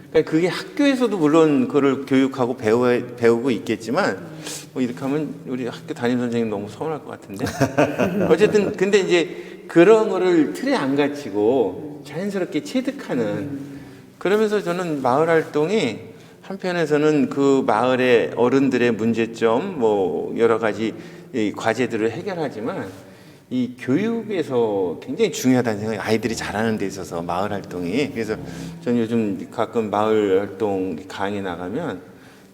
그러니까 그게 학교에서도 물론 그걸 교육하고 배우고 있겠지만 뭐 이렇게 하면 우리 학교 담임 선생님 너무 서운할 것 같은데 어쨌든 근데 이제 그런 거를 틀에 안 갇히고 자연스럽게 체득하는 그러면서 저는 마을 활동이 한편에서는 그 마을의 어른들의 문제점 뭐 여러 가지 이 과제들을 해결하지만 이 교육에서 굉장히 중요하다는 생각이 아이들이 자라는 데 있어서 마을 활동이 그래서 저는 요즘 가끔 마을 활동 강의 나가면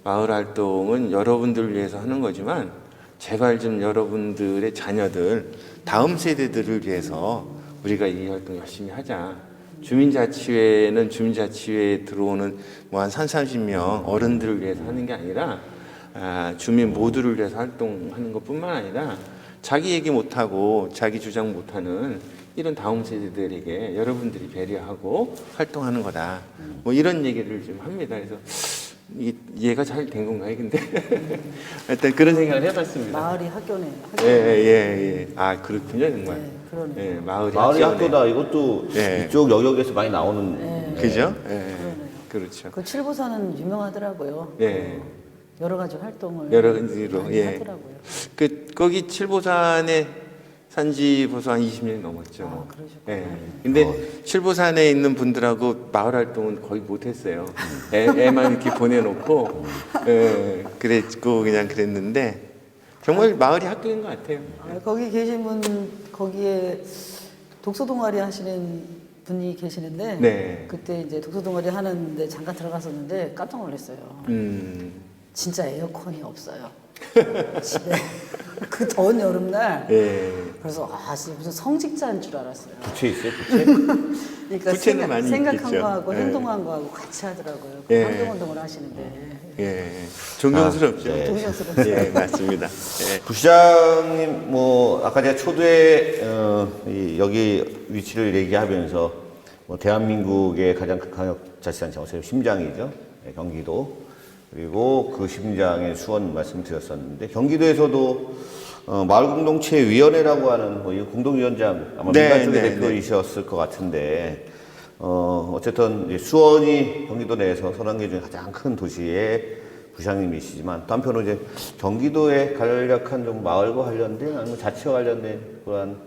마을 활동은 여러분들을 위해서 하는 거지만 제발 좀 여러분들의 자녀들 다음 세대들을 위해서 우리가 이 활동 열심히 하자. 주민자치회는 주민자치회에 들어오는 뭐 한 30명 어른들을 위해서 하는 게 아니라 주민 모두를 위해서 활동하는 것뿐만 아니라 자기 얘기 못하고 자기 주장 못하는 이런 다음 세대들에게 여러분들이 배려하고 활동하는 거다. 뭐 이런 얘기를 좀 합니다. 그래서 이해가 잘 된 건가요? 근데 일단 그런 생각을 해봤습니다. 마을이 학교네요. 예. 아 그렇군요 정말. 네, 그러네요. 예, 마을이 학교다. 이것도 네. 이쪽 영역에서 많이 나오는. 그죠? 예. 그러네요. 그렇죠. 그 칠보산은 유명하더라고요. 예. 여러 가지 활동을 여러 가지로 많이 예. 하더라고요. 거기 칠보산에 산지 벌써 한 20년이 넘었죠. 그러셨구나. 예. 근데 칠보산에 있는 분들하고 마을 활동은 거의 못했어요. 애만 이렇게 보내놓고 그랬고 그냥 그랬는데 정말 마을이 학교인 것 같아요. 거기 계신 분 거기에 독서 동아리 하시는 분이 계시는데 네. 그때 이제 독서 동아리 하는데 잠깐 들어갔었는데 깜짝 놀랐어요. 진짜 에어컨이 없어요. 집에 그 더운 여름날. 예. 그래서 진짜 무슨 성직자인 줄 알았어요. 부채 있어요? 부채? 그러니까 부채는 많이 생각한 있겠죠. 거하고 예. 행동한 거하고 같이 하더라고요. 예. 환경운동을 하시는데. 예. 존경스럽죠. 네. 동정스럽죠. 예, 맞습니다. 예. 부시장님, 뭐 아까 제가 초두에 여기 위치를 얘기하면서 뭐 대한민국의 가장 큰 광역자치단체 어차피 심장이죠, 네, 경기도. 그리고 그 심장의 수원 말씀드렸었는데 경기도에서도 마을공동체위원회라고 하는 이 공동위원장 아마 네, 민간 쪽의 네, 대표이셨을 것 같은데 어쨌든 이제 수원이 경기도 내에서 30개 중에 가장 큰 도시의 부시장님이시지만 또 한편으로 이제 경기도에 간략한 좀 마을과 관련된 아니면 자치와 관련된 그러한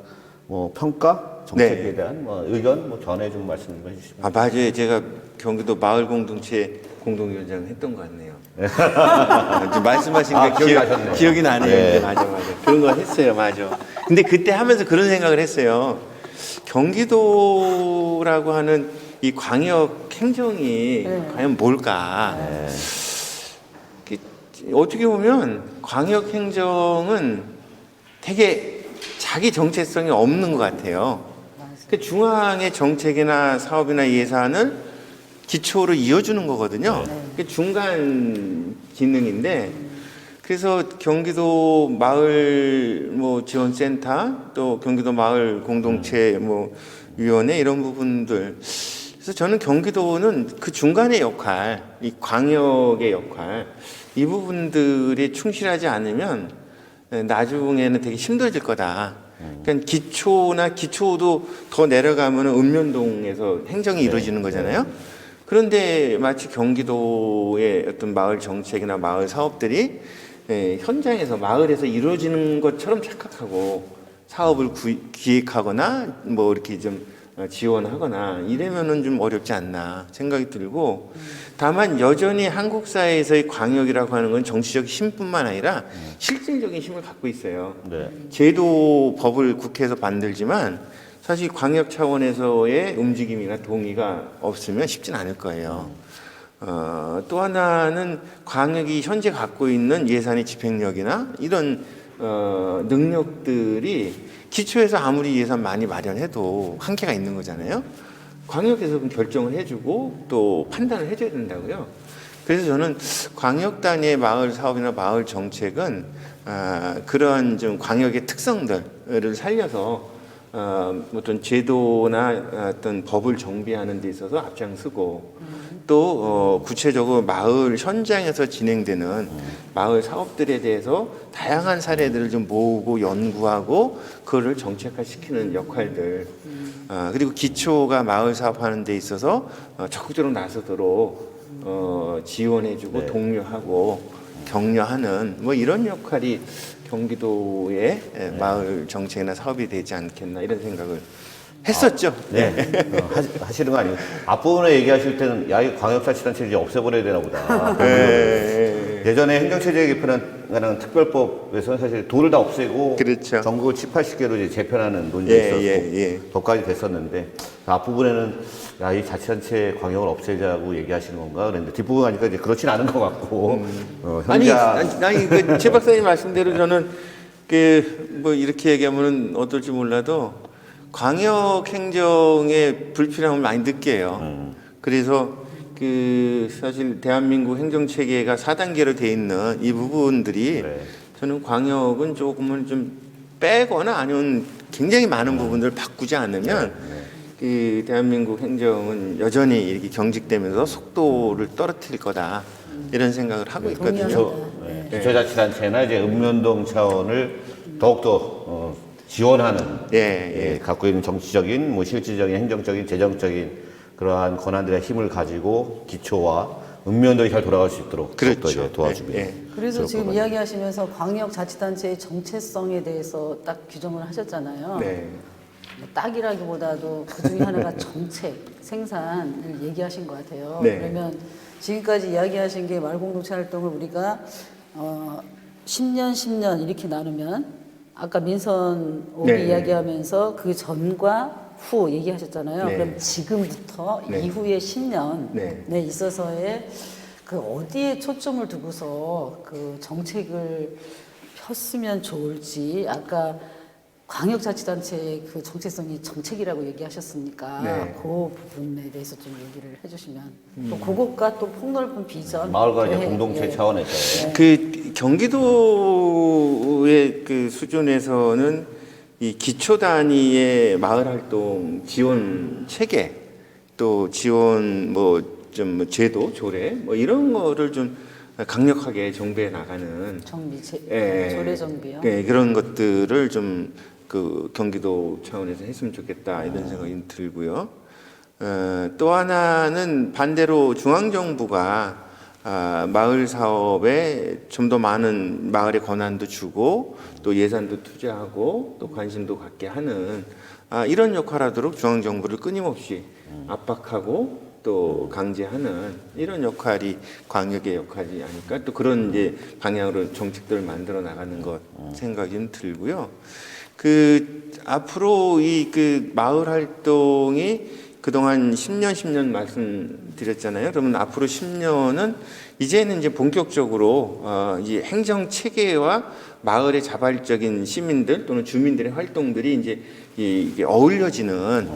뭐 평가 정책에 네. 대한 뭐 의견 뭐 전해 좀 말씀 좀 해주시면. 아, 맞아요. 제가 경기도 마을 공동체 공동위원장 했던 것 같네요. 지금 말씀하신 게 기억이 나셨네요. 기억이 나네요. 네. 맞아. 그런 거 했어요. 맞아. 근데 그때 하면서 그런 생각을 했어요. 경기도라고 하는 이 광역 행정이 과연 뭘까? 어떻게 보면 광역 행정은 되게 자기 정체성이 없는 것 같아요. 그 중앙의 정책이나 사업이나 예산을 기초로 이어주는 거거든요. 그 중간 기능인데, 그래서 경기도 마을 뭐 지원센터, 또 경기도 마을 공동체 뭐 위원회 이런 부분들. 그래서 저는 경기도는 그 중간의 역할, 이 광역의 역할, 이 부분들이 충실하지 않으면 나중에는 되게 힘들어질 거다. 그러니까 기초도 더 내려가면 읍면동에서 행정이 이루어지는 거잖아요. 그런데 마치 경기도의 어떤 마을 정책이나 마을 사업들이 현장에서 마을에서 이루어지는 것처럼 착각하고 사업을 기획하거나 뭐 이렇게 좀 지원하거나 이러면은 좀 어렵지 않나 생각이 들고, 다만 여전히 한국 사회에서의 광역이라고 하는 건 정치적 힘뿐만 아니라 실질적인 힘을 갖고 있어요. 네. 제도 법을 국회에서 만들지만 사실 광역 차원에서의 움직임이나 동의가 없으면 쉽진 않을 거예요. 또 하나는 광역이 현재 갖고 있는 예산의 집행력이나 이런 능력들이 기초에서 아무리 예산 많이 마련해도 한계가 있는 거잖아요. 광역에서 그럼 결정을 해주고 또 판단을 해줘야 된다고요. 그래서 저는 광역 단위의 마을 사업이나 마을 정책은 그런 좀 광역의 특성들을 살려서 어떤 제도나 어떤 법을 정비하는 데 있어서 앞장서고, 또 구체적으로 마을 현장에서 진행되는 마을 사업들에 대해서 다양한 사례들을 좀 모으고 연구하고 그거를 정책화시키는 역할들, 그리고 기초가 마을 사업하는 데 있어서 적극적으로 나서도록 지원해주고 독려하고 격려하는 뭐 이런 역할이 경기도의 마을 정책이나 사업이 되지 않겠나 이런 생각을 했었죠. 네. 하시는 거 아니고 앞부분에 얘기하실 때는 야, 이 광역자치단체 이제 없애버려야 되나 보다. 예전에 행정체제 개편하는 특별법에서는 사실 도를 다 없애고 그렇죠. 전국을 7, 80개로 이제 재편하는 논의가 있었고 법까지 됐었는데 앞부분에는 야, 이 자치단체 광역을 없애자고 얘기하시는 건가 그랬는데 뒷부분 하니까 이제 그렇진 않은 것 같고 아니 그 박사님 말씀대로 저는 그 뭐 이렇게 얘기하면 어떨지 몰라도 광역 행정의 불필요함을 많이 느껴요. 그래서 그 사실 대한민국 행정 체계가 4단계로 돼 있는 이 부분들이 저는 광역은 조금은 좀 빼거나 아니면 굉장히 많은 부분들을 바꾸지 않으면 그 대한민국 행정은 여전히 이렇게 경직되면서 속도를 떨어뜨릴 거다 이런 생각을 하고 있거든요. 기초자치단체나 이제 읍면동 차원을 더욱더 지원하는 갖고 있는 정치적인, 뭐 실질적인, 행정적인, 재정적인 그러한 권한들의 힘을 가지고 기초와 읍면동이 잘 돌아갈 수 있도록 그렇죠. 도와주면. 그래서 지금 이야기하시면서 광역자치단체의 정체성에 대해서 딱 규정을 하셨잖아요. 뭐 딱이라기보다도 그 중에 하나가 정책, 생산을 얘기하신 것 같아요. 그러면 지금까지 이야기하신 게 마을공동체 활동을 우리가 10년, 10년 이렇게 나누면 아까 민선 오기 이야기하면서 그 전과 후 얘기하셨잖아요. 그럼 지금부터 이후의 10년에 있어서의 그 어디에 초점을 두고서 그 정책을 폈으면 좋을지, 아까 광역자치단체의 그 정체성이 정책이라고 얘기하셨으니까 그 부분에 대해서 좀 얘기를 해주시면 또 그것과 또 폭넓은 비전 마을과 이제 공동체 차원에서 그 경기도의 그 수준에서는 이 기초 단위의 마을 활동 지원 체계, 또 지원 뭐 좀 제도 조례 뭐 이런 거를 좀 강력하게 정비해 나가는 정비 조례 정비요. 그런 것들을 좀 그 경기도 차원에서 했으면 좋겠다 이런 생각이 들고요. 또 하나는 반대로 중앙 정부가 마을 사업에 좀 더 많은 마을의 권한도 주고 또 예산도 투자하고 또 관심도 갖게 하는 이런 역할하도록 중앙정부를 끊임없이 압박하고 또 강제하는 이런 역할이 광역의 역할이 아닐까, 또 그런 이제 방향으로 정책들을 만들어 나가는 것 생각이 좀 들고요. 앞으로 이 마을 활동이 그동안 10년 말씀드렸잖아요. 그러면 앞으로 10년은 이제는 이제 본격적으로 이 행정 체계와 마을의 자발적인 시민들 또는 주민들의 활동들이 이제 이게 어울려지는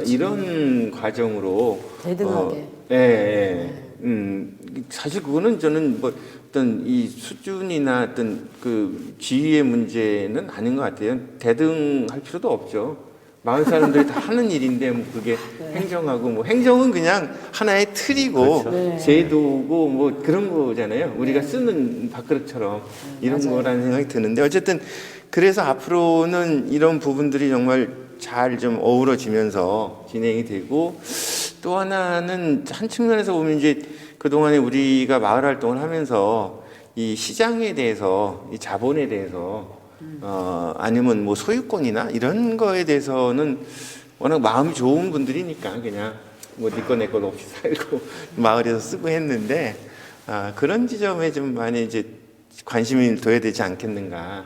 이런 과정으로 대등하게. 사실 그거는 저는 뭐 어떤 이 수준이나 어떤 그 지위의 문제는 아닌 것 같아요. 대등할 필요도 없죠. 마을 사람들이 다 하는 일인데 뭐 그게 행정하고 뭐 행정은 그냥 하나의 틀이고 그렇죠. 제도고 뭐 그런 거잖아요. 우리가 쓰는 밥그릇처럼 이런 맞아요. 거라는 생각이 드는데 어쨌든 그래서 앞으로는 이런 부분들이 정말 잘 좀 어우러지면서 진행이 되고, 또 하나는 한 측면에서 보면 이제 그동안에 우리가 마을 활동을 하면서 이 시장에 대해서 이 자본에 대해서 아니면 뭐 소유권이나 이런 거에 대해서는 워낙 마음이 좋은 분들이니까 그냥 뭐 네 거 내 것 없이 살고 마을에서 쓰고 했는데 그런 지점에 좀 많이 이제 관심을 둬야 되지 않겠는가.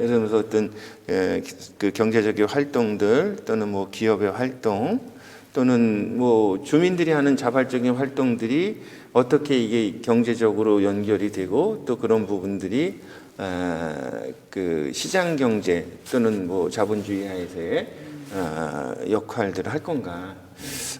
이러면서 어떤 그 경제적인 활동들 또는 뭐 기업의 활동 또는 뭐 주민들이 하는 자발적인 활동들이 어떻게 이게 경제적으로 연결이 되고 또 그런 부분들이 그 시장 경제 또는 뭐 자본주의 하에서의 역할들을 할 건가.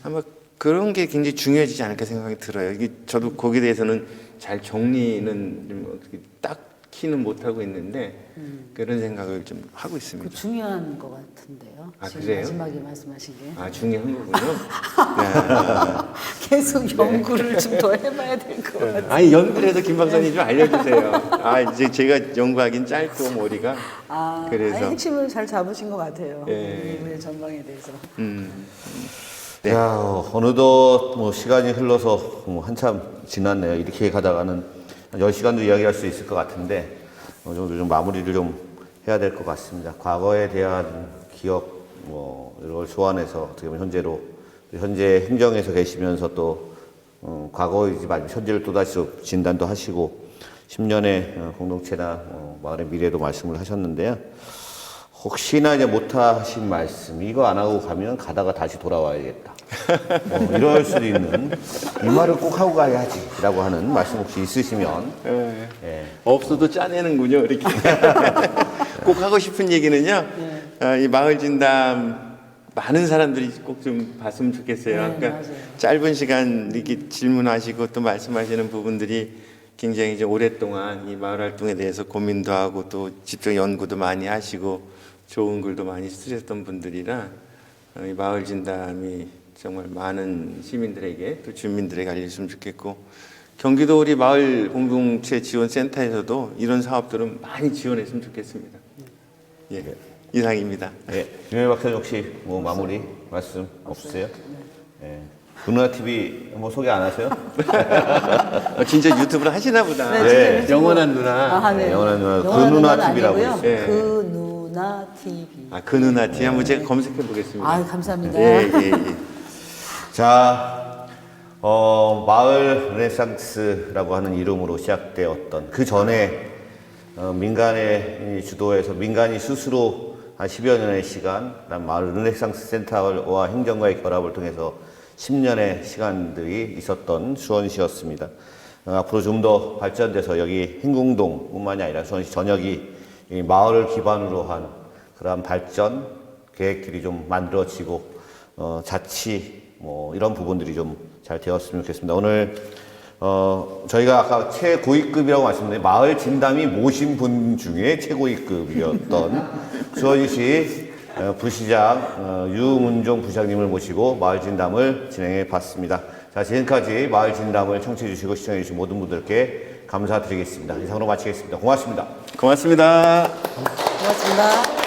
아마 그런 게 굉장히 중요해지지 않을까 생각이 들어요. 이게 저도 거기에 대해서는 잘 정리는 좀 딱히는 못 하고 있는데 그런 생각을 좀 하고 있습니다. 그 중요한 것 같은데요. 지금 그래요? 마지막에 말씀하신 게. 중요한 거군요. 계속 연구를 좀 더 해봐야 될 것 같아요. 아니 연구해서 김 박사님 좀 알려주세요. 이제 제가 연구하긴 짧고 머리가. 그래서 아니, 핵심을 잘 잡으신 것 같아요. 예. 미래의 전망에 대해서. 네. 야, 어느덧 뭐 시간이 흘러서 뭐 한참 지났네요. 이렇게 가다가는 한 10시간도 이야기할 수 있을 것 같은데 어느 정도 좀 마무리를 좀 해야 될 것 같습니다. 과거에 대한 기억 뭐 이런 걸 소환해서 어떻게 보면 현재 행정에서 계시면서 또 과거이지만 현재를 또다시 진단도 하시고 10년의 공동체나 마을의 미래도 말씀을 하셨는데요. 혹시나 이제 못하신 말씀, 이거 안 하고 가면 가다가 다시 돌아와야겠다. 이럴 수도 있는, 이 말을 꼭 하고 가야지라고 하는 말씀 혹시 있으시면. 없어도 짜내는군요, 이렇게. 꼭 하고 싶은 얘기는요, 이 마을 진담 많은 사람들이 꼭 좀 봤으면 좋겠어요. 그러니까 맞아요. 짧은 시간 이렇게 질문하시고 또 말씀하시는 부분들이 굉장히 이제 오랫동안 이 마을 활동에 대해서 고민도 하고 또 직접 연구도 많이 하시고 좋은 글도 많이 쓰셨던 분들이라 이 마을 진담이 정말 많은 시민들에게 또 주민들에게 알려줬으면 좋겠고, 경기도 우리 마을 공동체 지원센터에서도 이런 사업들은 많이 지원했으면 좋겠습니다. 예, 이상입니다. 예. 김영희 박사님 혹시 뭐 마무리 말씀 없으세요? 예. 누나 TV 뭐 소개 안 하세요? 진짜 유튜브를 하시나 보다. 네. 영원한 누나. 네. 영원한 누나, 영원한 그 누나 누나는 TV라고 아니고요. 있어요. 예. 그 누나 TV. 그 누나 TV 한번 제가 검색해 보겠습니다. 감사합니다. 예. 자, 마을 르네상스라고 하는 이름으로 시작되었던 그 전에 민간의 주도에서 민간이 스스로 한 10여 년의 시간, 마을 르네상스 센터와 행정과의 결합을 통해서 10년의 시간들이 있었던 수원시였습니다. 앞으로 좀 더 발전돼서 여기 행궁동뿐만이 아니라 수원시 전역이 이 마을을 기반으로 한 그러한 발전 계획들이 좀 만들어지고 자치 뭐 이런 부분들이 좀 잘 되었으면 좋겠습니다. 오늘 저희가 아까 최고위급이라고 말씀드렸는데 마을 진담이 모신 분 중에 최고위급이었던 수원시 부시장 유문종 부시장님을 모시고 마을 진담을 진행해 봤습니다. 자, 지금까지 마을 진담을 청취해 주시고 시청해 주신 모든 분들께 감사드리겠습니다. 이상으로 마치겠습니다. 고맙습니다. 고맙습니다. 고맙습니다.